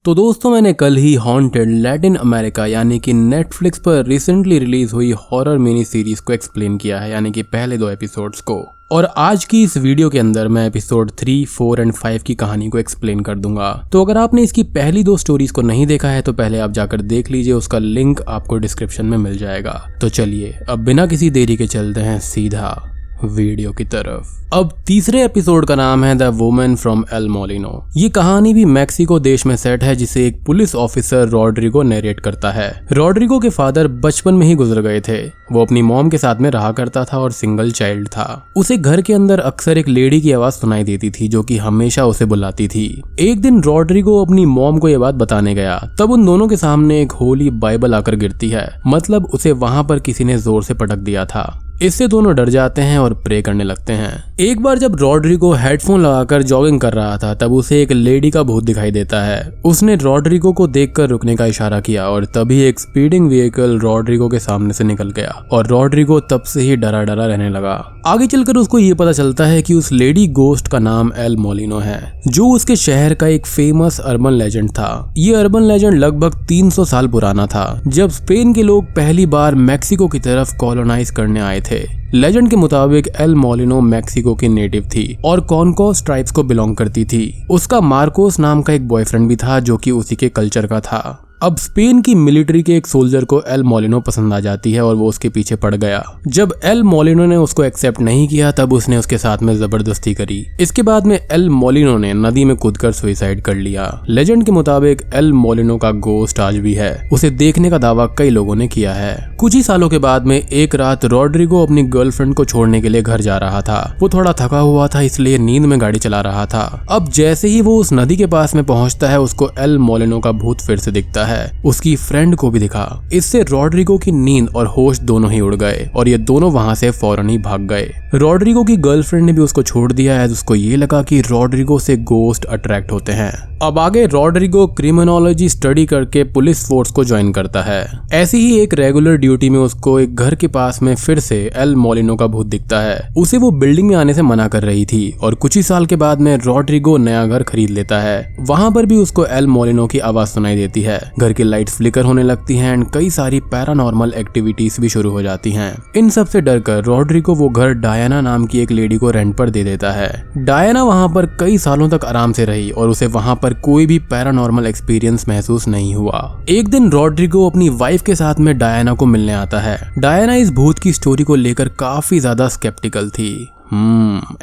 तो दोस्तों मैंने कल ही हॉन्टेड लैटिन अमेरिका यानी कि नेटफ्लिक्स पर रिसेंटली रिलीज हुई हॉरर मिनी सीरीज को एक्सप्लेन किया है, यानी कि पहले 2 एपिसोड्स को। और आज की इस वीडियो के अंदर मैं एपिसोड 3, 4 एंड 5 की कहानी को एक्सप्लेन कर दूंगा। तो अगर आपने इसकी पहली 2 स्टोरीज को नहीं देखा है तो पहले आप जाकर देख लीजिए, उसका लिंक आपको डिस्क्रिप्शन में मिल जाएगा। तो चलिए अब बिना किसी देरी के चलते हैं सीधा वीडियो की तरफ। अब तीसरे एपिसोड का नाम है द वुमन फ्रॉम एल मोलिनो। ये कहानी भी मैक्सिको देश में सेट है, जिसे एक पुलिस ऑफिसर रॉड्रिगो नरेट करता है। रॉड्रिगो के फादर बचपन में ही गुजर गए थे। वो अपनी मॉम के साथ में रहा करता था और सिंगल चाइल्ड था। उसे घर के अंदर अक्सर एक लेडी की आवाज सुनाई देती थी जो कि हमेशा उसे बुलाती थी। एक दिन रॉड्रिगो अपनी मॉम को यह बात बताने गया, तब उन दोनों के सामने एक होली बाइबल आकर गिरती है। मतलब उसे वहां पर किसी ने जोर से पटक दिया था। इससे दोनों डर जाते हैं और प्रे करने लगते हैं। एक बार जब रॉड्रिगो हेडफोन लगाकर जॉगिंग कर रहा था तब उसे एक लेडी का भूत दिखाई देता है। उसने रॉड्रिगो को देखकर रुकने का इशारा किया और तभी एक स्पीडिंग व्हीकल रॉड्रिगो के सामने से निकल गया और रॉड्रिगो तब से ही डरा डरा रहने लगा। आगे चलकर उसको ये पता चलता है कि उस लेडी गोस्ट का नाम एल मोलिनो है, जो उसके शहर का एक फेमस अर्बन लेजेंड था। ये अर्बन लेजेंड लगभग 300 साल पुराना था, जब स्पेन के लोग पहली बार मैक्सिको की तरफ कॉलोनाइज करने आए थे। लेजेंड के मुताबिक एल मोलिनो मैक्सिको की नेटिव थी और कॉन्कोस ट्राइब्स को बिलोंग करती थी। उसका मार्कोस नाम का एक बॉयफ्रेंड भी था जो कि उसी के कल्चर का था। अब स्पेन की मिलिट्री के एक सोल्जर को एल मोलिनो पसंद आ जाती है और वो उसके पीछे पड़ गया। जब एल मोलिनो ने उसको एक्सेप्ट नहीं किया तब उसने उसके साथ में जबरदस्ती करी। इसके बाद में एल मोलिनो ने नदी में कूदकर सुसाइड कर लिया। लेजेंड के मुताबिक एल मोलिनो का गोस्ट आज भी है। उसे देखने का दावा कई लोगों ने किया है। कुछ ही सालों के बाद में एक रात रॉड्रिगो अपनी गर्लफ्रेंड को छोड़ने के लिए घर जा रहा था। वो थोड़ा थका हुआ था, इसलिए नींद में गाड़ी चला रहा था। अब जैसे ही वो उस नदी के पास में पहुंचता है, उसको एल मोलिनो का भूत फिर से दिखता है। उसकी फ्रेंड को भी दिखा। इससे रॉड्रिगो की नींद और होश दोनों ही उड़ गए और ये दोनों वहां से फौरन ही भाग गए। रॉड्रिगो की गर्लफ्रेंड ने भी उसको छोड़ दिया है। उसको ये लगा कि रॉड्रिगो से गोस्ट अट्रैक्ट होते हैं। अब आगे रॉड्रिगो क्रिमिनोलॉजी स्टडी करके पुलिस फोर्स को ज्वाइन करता है। ऐसी ही एक रेगुलर ड्यूटी में उसको एक घर के पास में फिर से एल मोलिनो का भूत दिखता है। उसे वो बिल्डिंग में आने से मना कर रही थी और कुछ ही साल के बाद में रॉड्रिगो नया घर खरीद लेता है। वहां पर भी उसको एल मोलिनो की आवाज सुनाई देती है। घर की लाइट्स फ्लिकर होने लगती हैं एंड कई सारी पैरानॉर्मल एक्टिविटीज भी शुरू हो जाती हैं। इन सब से डरकर रॉड्रिगो वो घर डायना नाम की एक लेडी को रेंट पर दे देता है। डायना वहां पर कई सालों तक आराम से रही और उसे वहां पर कोई भी पैरानॉर्मल एक्सपीरियंस महसूस नहीं हुआ। एक दिन रॉड्रिगो अपनी वाइफ के साथ में डायना को मिलने आता है। डायना इस भूत की स्टोरी को लेकर काफी ज्यादा स्केप्टिकल थी।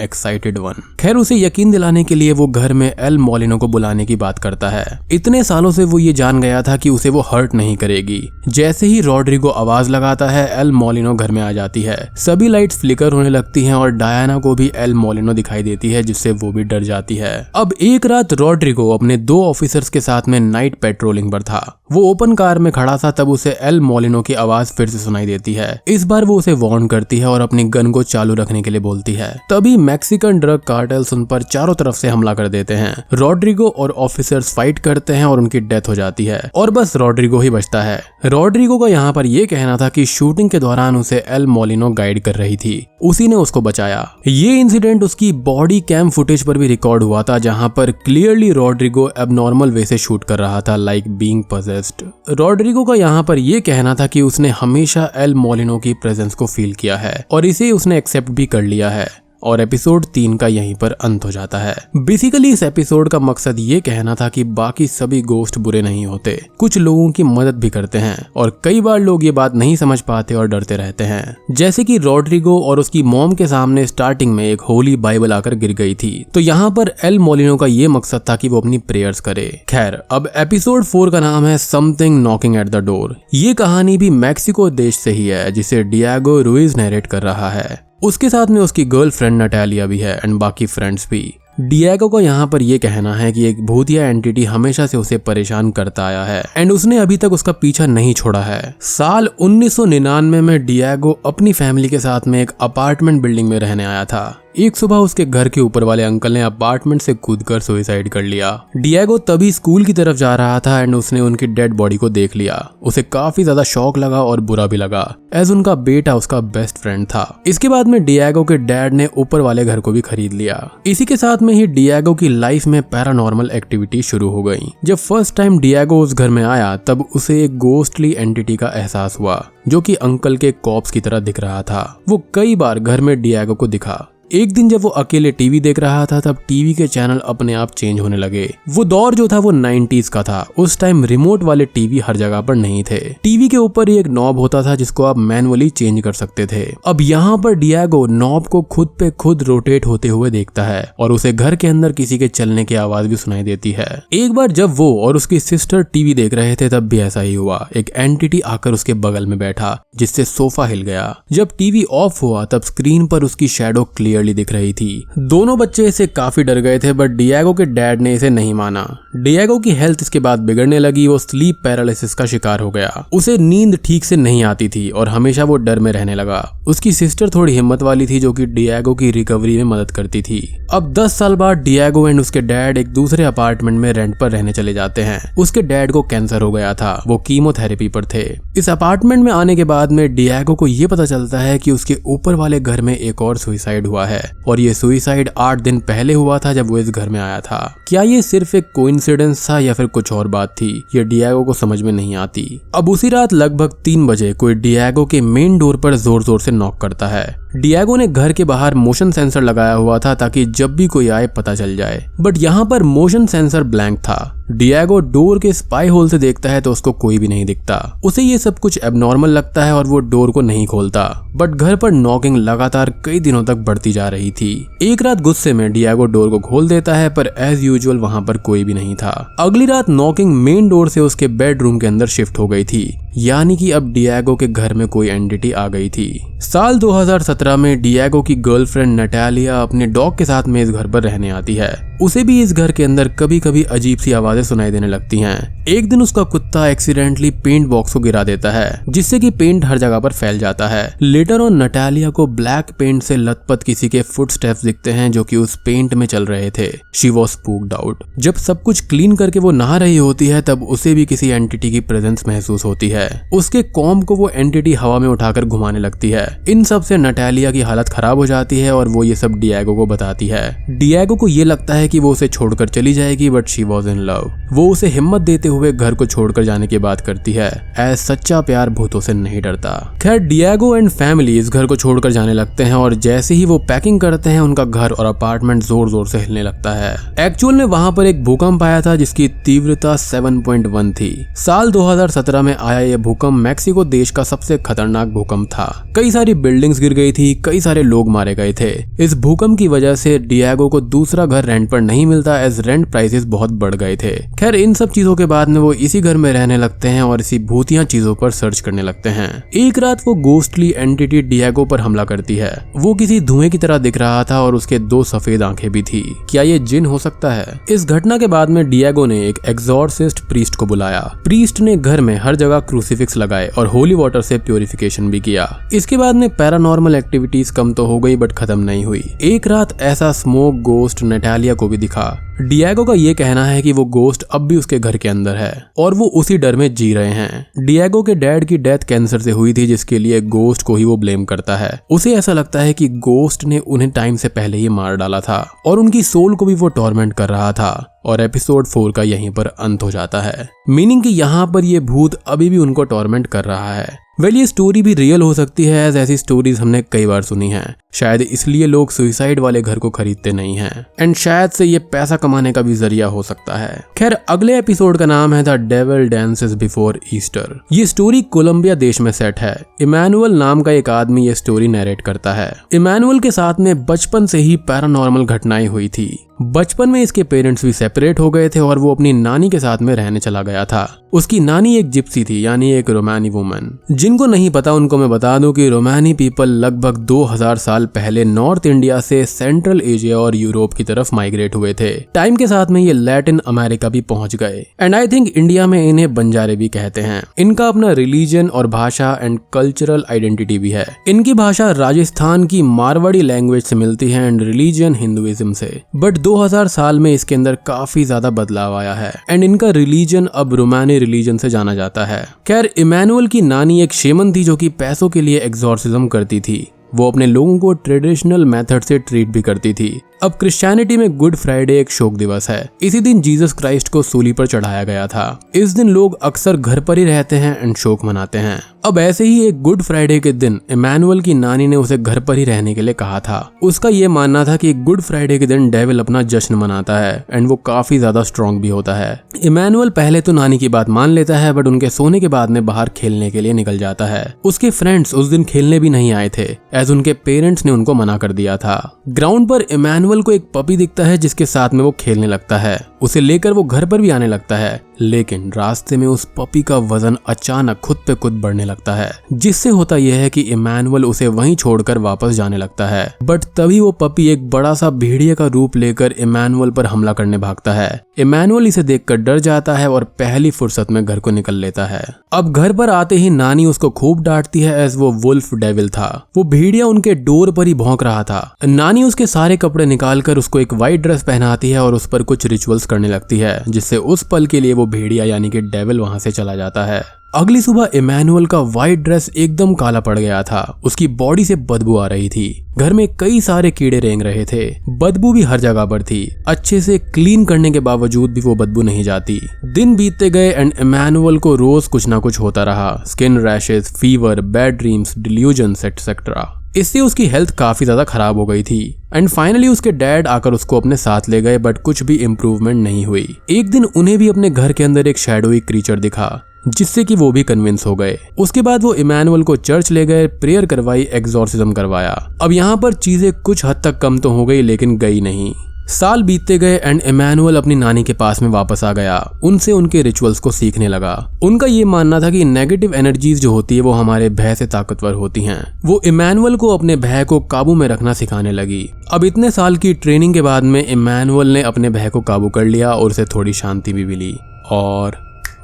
Excited one. खैर उसे यकीन दिलाने के लिए वो घर में एल मोलिनो को बुलाने की बात करता है। इतने सालों से वो ये जान गया था कि उसे वो हर्ट नहीं करेगी। जैसे ही रॉड्रिगो आवाज लगाता है, एल मोलिनो घर में आ जाती है। सभी लाइट्स फ्लिकर होने लगती हैं और डायना को भी एल मोलिनो दिखाई देती है, जिससे वो भी डर जाती है। अब एक रात रॉड्रिगो अपने 2 ऑफिसर्स के साथ में नाइट पेट्रोलिंग पर था। वो ओपन कार में खड़ा था, तब उसे एल मोलिनो की आवाज फिर से सुनाई देती है। इस बार वो उसे वार्न करती है और अपनी गन को चालू रखने के लिए बोलती है। तभी मैक्सिकन ड्रग कार्टेल्स उन पर चारों तरफ से हमला कर देते हैं। रॉड्रिगो और ऑफिसर्स फाइट करते हैं और उनकी डेथ हो जाती है और बस रॉड्रिगो ही बचता है। रॉड्रिगो का यहाँ पर यह कहना था कि शूटिंग के दौरान उसे एल मोलिनो गाइड कर रही थी, उसी ने उसको बचाया। ये इंसिडेंट उसकी बॉडी कैम फुटेज पर भी रिकॉर्ड हुआ था, जहां पर क्लियरली रॉड्रिगो एबनॉर्मल वे से शूट कर रहा था, लाइक बीइंग पजेस्ड। रॉड्रिगो का यहाँ पर यह कहना था कि उसने हमेशा एल मोलिनो की प्रेजेंस को फील किया है और इसे उसने एक्सेप्ट भी कर लिया है। और एपिसोड 3 का यहीं पर अंत हो जाता है। बेसिकली इस एपिसोड का मकसद ये कहना था कि बाकी सभी गोस्ट बुरे नहीं होते, कुछ लोगों की मदद भी करते हैं और कई बार लोग ये बात नहीं समझ पाते और डरते रहते हैं। जैसे कि रॉड्रिगो और उसकी मॉम के सामने स्टार्टिंग में एक होली बाइबल आकर गिर गई थी, तो यहाँ पर एल मोलिनो का ये मकसद था कि वो अपनी प्रेयर्स करे। खैर अब एपिसोड 4 का नाम है something knocking at the door. ये कहानी भी मैक्सिको देश से ही है, जिसे डिएगो रुइज नरेट कर रहा है। उसके साथ में उसकी गर्लफ्रेंड नटालिया भी है एंड बाकी फ्रेंड्स भी। डिएगो को यहाँ पर यह कहना है कि एक भूतिया एंटिटी हमेशा से उसे परेशान करता आया है एंड उसने अभी तक उसका पीछा नहीं छोड़ा है। साल 1999 में डिएगो अपनी फैमिली के साथ में एक अपार्टमेंट बिल्डिंग में रहने आया था। एक सुबह उसके घर के ऊपर वाले अंकल ने अपार्टमेंट से कूदकर सुसाइड कर लिया। डिएगो तभी स्कूल की तरफ जा रहा था एंड उसने उनकी डेड बॉडी को देख लिया। उसे काफी ज्यादा शॉक लगा और बुरा भी लगा, एज उनका बेटा उसका बेस्ट फ्रेंड था। इसके बाद में डिएगो के डैड ने ऊपर वाले घर को भी खरीद लिया। इसी के साथ में ही डिएगो की लाइफ में पैरानॉर्मल एक्टिविटी शुरू हो गई। जब फर्स्ट टाइम डिएगो उस घर में आया तब उसे एक गोस्टली एंटिटी का एहसास हुआ जो कि अंकल के कॉप्स की तरह दिख रहा था। वो कई बार घर में डिएगो को दिखा। एक दिन जब वो अकेले टीवी देख रहा था तब टीवी के चैनल अपने आप चेंज होने लगे। वो दौर जो था वो 90s का था। उस टाइम रिमोट वाले टीवी हर जगह पर नहीं थे। टीवी के ऊपर ही एक नॉब होता था जिसको आप मैनुअली चेंज कर सकते थे। अब यहाँ पर डिएगो नॉब को खुद पे खुद रोटेट होते हुए देखता है और उसे घर के अंदर किसी के चलने की आवाज भी सुनाई देती है। एक बार जब वो और उसकी सिस्टर टीवी देख रहे थे तब भी ऐसा ही हुआ। एक एंटिटी आकर उसके बगल में बैठा जिससे सोफा हिल गया। जब टीवी ऑफ हुआ तब स्क्रीन पर उसकी शैडो क्लियर दिख रही थी। दोनों बच्चे इसे काफी डर गए थे बट डिएगो के डैड ने इसे नहीं माना। डिएगो की हेल्थ इसके बाद बिगड़ने लगी। वो स्लीप पैरालिसिस का शिकार हो गया। उसे नींद ठीक से नहीं आती थी और हमेशा वो डर में रहने लगा। उसकी सिस्टर थोड़ी हिम्मत वाली थी जो कि डिएगो की रिकवरी में मदद करती थी। अब 10 साल बाद डिएगो एंड उसके डैड एक दूसरे अपार्टमेंट में रेंट पर रहने चले जाते हैं। उसके डैड को कैंसर हो गया था। वो कीमोथेरेपी पर थे। इस अपार्टमेंट में आने के बाद में डिएगो को ये पता चलता है कि उसके ऊपर वाले घर में एक और सुसाइड हुआ है और ये सुसाइड 8 दिन पहले हुआ था जब वो इस घर में आया था। क्या ये सिर्फ एक कोइंसिडेंस था या फिर कुछ और बात थी, ये डिएगो को समझ में नहीं आती। अब उसी रात लगभग 3 बजे कोई डिएगो के मेन डोर पर जोर जोर से नॉक करता है। डिएगो ने घर के बाहर मोशन सेंसर लगाया हुआ था ताकि जब भी कोई आए पता चल जाए, बट यहाँ पर मोशन सेंसर ब्लैंक था। डिएगो डोर के स्पाई होल से देखता है तो उसको कोई भी नहीं दिखता। उसे ये सब कुछ एबनॉर्मल लगता है और वो डोर को नहीं खोलता, बट घर पर नॉकिंग लगातार कई दिनों तक बढ़ती जा रही थी। एक रात गुस्से में डिएगो डोर को खोल देता है पर एज यूजुअल वहां पर कोई भी नहीं था। अगली रात नॉकिंग मेन डोर से उसके बेडरूम के अंदर शिफ्ट हो गई थी, यानी कि अब डिएगो के घर में कोई एंटिटी आ गई थी। साल 2017 में डिएगो की गर्लफ्रेंड नटालिया अपने डॉग के साथ में इस घर पर रहने आती है। उसे भी इस घर के अंदर कभी कभी अजीब सी आवाजें सुनाई देने लगती हैं। एक दिन उसका कुत्ता एक्सीडेंटली पेंट बॉक्स को गिरा देता है जिससे कि पेंट हर जगह पर फैल जाता है। लेटर ऑन नटालिया को ब्लैक पेंट से लथपथ किसी के फुटस्टेप्स दिखते हैं जो कि उस पेंट में चल रहे थे। She was spooked out. जब सब कुछ क्लीन करके वो नहा रही होती है तब उसे भी किसी एंटिटी की प्रेजेंस महसूस होती है। उसके कॉम्ब को वो एंटिटी हवा में उठाकर घुमाने लगती है। इन सब से नटालिया की हालत खराब हो जाती है और वो ये सब डिएगो को बताती है। डिएगो को ये लगता है कि वो उसे छोड़कर चली जाएगी but she was in love. वो उसे हिम्मत देते हुए घर को छोड़कर जाने की बात करती है। एज सच्चा प्यार भूतों से नहीं डरता। खैर डिएगो एंड फैमिली इस घर को छोड़कर जाने लगते हैं और जैसे ही वो पैकिंग करते हैं उनका घर और अपार्टमेंट जोर जोर से हिलने लगता है। एक्चुअल में वहां पर एक भूकंप आया था जिसकी तीव्रता 7.1 थी। साल 2017 में आया यह भूकंप मैक्सिको देश का सबसे खतरनाक भूकंप था। कई सारी बिल्डिंग्स गिर गई थी, कई सारे लोग मारे गए थे। इस भूकंप की वजह से डिएगो को दूसरा घर रेंट पर नहीं मिलता एज रेंट प्राइसेस बहुत बढ़ गए थे। खैर इन सब चीजों के बाद में वो इसी घर में रहने लगते हैं और इसी भूतिया चीजों पर सर्च करने लगते हैं। एक रात वो गोस्टली एंटिटी डिएगो पर हमला करती है। वो किसी धुएं की तरह दिख रहा था और उसके 2 सफेद आंखें भी थी। क्या ये जिन हो सकता है? इस घटना के बाद में डिएगो ने एक एक्सॉर्सिस्ट प्रीस्ट को बुलाया। प्रीस्ट ने घर में हर जगह क्रूसीफिक्स लगाए और होली वाटर से प्योरिफिकेशन भी किया। इसके बाद में पैरानॉर्मल एक्टिविटीज कम तो हो गई बट खत्म नहीं हुई। एक रात ऐसा स्मोक गोस्ट नटालिया को भी दिखा। डिएगो का ये कहना है कि वो गोस्ट अब भी उसके घर के अंदर है और वो उसी डर में जी रहे हैं। डिएगो के डैड की डेथ कैंसर से हुई थी जिसके लिए गोस्ट को ही वो ब्लेम करता है। उसे ऐसा लगता है कि गोस्ट ने उन्हें टाइम से पहले ही मार डाला था और उनकी सोल को भी वो टॉर्मेंट कर रहा था। और एपिसोड 4 का यहीं पर अंत हो जाता है, मीनिंग कि यहाँ पर ये भूत अभी भी उनको टॉर्मेंट कर रहा है। वेल ये स्टोरी भी रियल हो सकती है एज ऐसी स्टोरीज हमने कई बार सुनी हैं। शायद इसलिए लोग सुसाइड वाले घर को खरीदते नहीं हैं एंड शायद से ये पैसा कमाने का भी जरिया हो सकता है। खैर अगले एपिसोड का नाम है the devil dances before Easter. ये स्टोरी कोलंबिया देश में सेट है। इमैनुअल नाम का एक आदमी ये स्टोरी नरेट करता है। इमैनुअल के साथ में बचपन से ही पैरानॉर्मल घटनाएं हुई थी। बचपन में इसके पेरेंट्स भी सेपरेट हो गए थे और वो अपनी नानी के साथ में रहने चला गया था। उसकी नानी एक जिप्सी थी, यानी एक रोमानी वुमन। जिनको नहीं पता उनको मैं बता दूं कि रोमानी पीपल लगभग 2000 साल पहले नॉर्थ इंडिया से सेंट्रल एशिया और यूरोप की तरफ माइग्रेट हुए थे। टाइम के साथ में ये लैटिन अमेरिका भी पहुंच गए एंड आई थिंक इंडिया में इन्हें बंजारे भी कहते हैं। इनका अपना रिलीजन और भाषा एंड कल्चरल आइडेंटिटी भी है। इनकी भाषा राजस्थान की मारवाड़ी लैंग्वेज से मिलती है एंड रिलीजन हिंदुइज्म से। बट 2000 साल में इसके अंदर काफी ज्यादा बदलाव आया है एंड इनका रिलीजन अब रोमानी रिलीजन से जाना जाता है। खैर, इमैनुअल की नानी एक शेमन थी जो कि पैसों के लिए एग्जॉर्सिज्म करती थी। वो अपने लोगों को ट्रेडिशनल मेथड से ट्रीट भी करती थी। अब क्रिश्चियनिटी में गुड फ्राइडे एक शोक दिवस है। इसी दिन जीसस क्राइस्ट को सूली पर चढ़ाया गया था। इस दिन लोग अक्सर घर पर ही रहते हैं एंड शोक मनाते हैं। अब ऐसे ही एक गुड फ्राइडे के दिन इमैनुअल की नानी ने उसे घर पर ही रहने के लिए कहा था। उसका ये मानना था कि गुड फ्राइडे के दिन डेविल अपना जश्न मनाता है एंड वो काफी ज्यादा स्ट्रॉन्ग भी होता है। इमैनुअल पहले तो नानी की बात मान लेता है बट उनके सोने के बाद में बाहर खेलने के लिए निकल जाता है। उसके फ्रेंड्स उस दिन खेलने भी नहीं आए थे एज उनके पेरेंट्स ने उनको मना कर दिया था। ग्राउंड पर इमैनुअल को एक पपी दिखता है जिसके साथ में वो खेलने लगता है। उसे लेकर वो घर पर भी आने लगता है, लेकिन रास्ते में उस पपी का वजन अचानक खुद पे खुद बढ़ने लगता है, जिससे होता यह है कि इमैनुअल उसे वहीं छोड़कर वापस जाने लगता है। बट तभी वो पपी एक बड़ा सा भेड़िए का रूप लेकर इमैनुअल पर हमला करने भागता है। इमैनुअल इसे देखकर डर जाता है और पहली फुर्सत में घर को निकल लेता है। अब घर पर आते ही नानी उसको खूब डांटती है एज वो वुल्फ डेविल था। वो भेड़िया उनके डोर पर ही भौंक रहा था। नानी उसके सारे कपड़े निकालकर उसको एक व्हाइट ड्रेस पहनाती है और उस पर कुछ रिचुअल्स करने लगती है, जिससे उस पल के लिए वो भेड़िया यानी कि डेविल वहां से चला जाता है। अगली सुबह इमैनुअल का व्हाइट ड्रेस एकदम काला पड़ गया था। उसकी बॉडी से बदबू आ रही थी। घर में कई सारे कीड़े रेंग रहे थे। बदबू भी हर जगह पर थी। अच्छे से क्लीन करने के बावजूद भी वो बदबू नहीं जाती। दिन बीतते गए एंड इमैनुअल को रोज कुछ ना कुछ होता रहा। Skin rashes, fever, bad dreams, delusions etcetera. इससे उसकी हेल्थ काफी ज्यादा खराब हो गई थी एंड फाइनली उसके डैड आकर उसको अपने साथ ले गए बट कुछ भी इम्प्रूवमेंट नहीं हुई। एक दिन उन्हें भी अपने घर के अंदर एक शैडोई क्रीचर दिखा, जिससे कि वो भी कन्विंस हो गए। उसके बाद वो इमैनुअल को चर्च ले गए, प्रेयर करवाई, एग्जॉर्सिज्म करवाया। अब यहाँ पर चीजें कुछ हद तक कम तो हो गई लेकिन गई नहीं। साल बीतते गए एंड इमैनुअल अपनी नानी के पास में वापस आ गया। उनसे उनके रिचुअल्स को सीखने लगा। उनका ये मानना था कि नेगेटिव एनर्जीज जो होती है वो हमारे भय से ताकतवर होती हैं। वो इमैनुअल को अपने भय को काबू में रखना सिखाने लगी। अब इतने साल की ट्रेनिंग के बाद में इमैनुअल ने अपने भय को काबू कर लिया और उसे थोड़ी शांति भी मिली और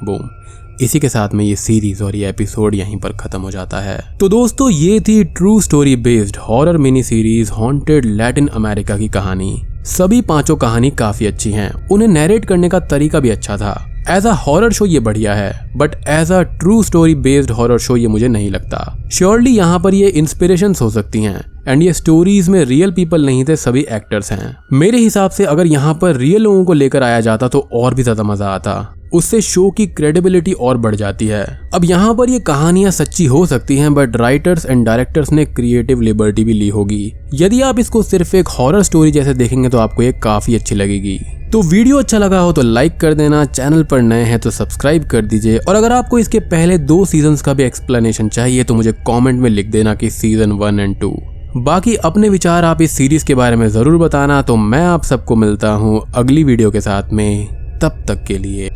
बूम, इसी के साथ में ये सीरीज और ये एपिसोड यहीं पर खत्म हो जाता है। तो दोस्तों, ये थी true story based horror mini series haunted Latin America की कहानी। सभी पांचों कहानी काफी अच्छी हैं। उन्हें नैरेट करने का तरीका भी अच्छा था। एज अ हॉरर शो ये बढ़िया है but as a true story based horror show ये मुझे नहीं लगता। श्योरली यहाँ पर ये इंस्पिरेशंस हो सकती हैं एंड ये स्टोरीज में रियल पीपल नहीं थे, सभी एक्टर्स हैं। मेरे हिसाब से अगर यहाँ पर रियल लोगों को लेकर आया जाता तो और भी ज्यादा मजा आता। उससे शो की क्रेडिबिलिटी और बढ़ जाती है। अब यहाँ पर ये कहानियां सच्ची हो सकती हैं बट राइटर्स एंड डायरेक्टर्स ने क्रिएटिव लिबर्टी भी ली होगी। यदि आप इसको सिर्फ एक हॉरर स्टोरी जैसे देखेंगे तो आपको ये काफी अच्छी लगेगी। तो वीडियो अच्छा लगा हो तो लाइक कर देना, चैनल पर नए हैं तो सब्सक्राइब कर दीजिए और अगर आपको इसके पहले 2 सीजन्स का भी एक्सप्लेनेशन चाहिए तो मुझे कमेंट में लिख देना कि सीजन 1 और 2। बाकी अपने विचार आप इस सीरीज के बारे में जरूर बताना। तो मैं आप सबको मिलता हूँ अगली वीडियो के साथ में, तब तक के लिए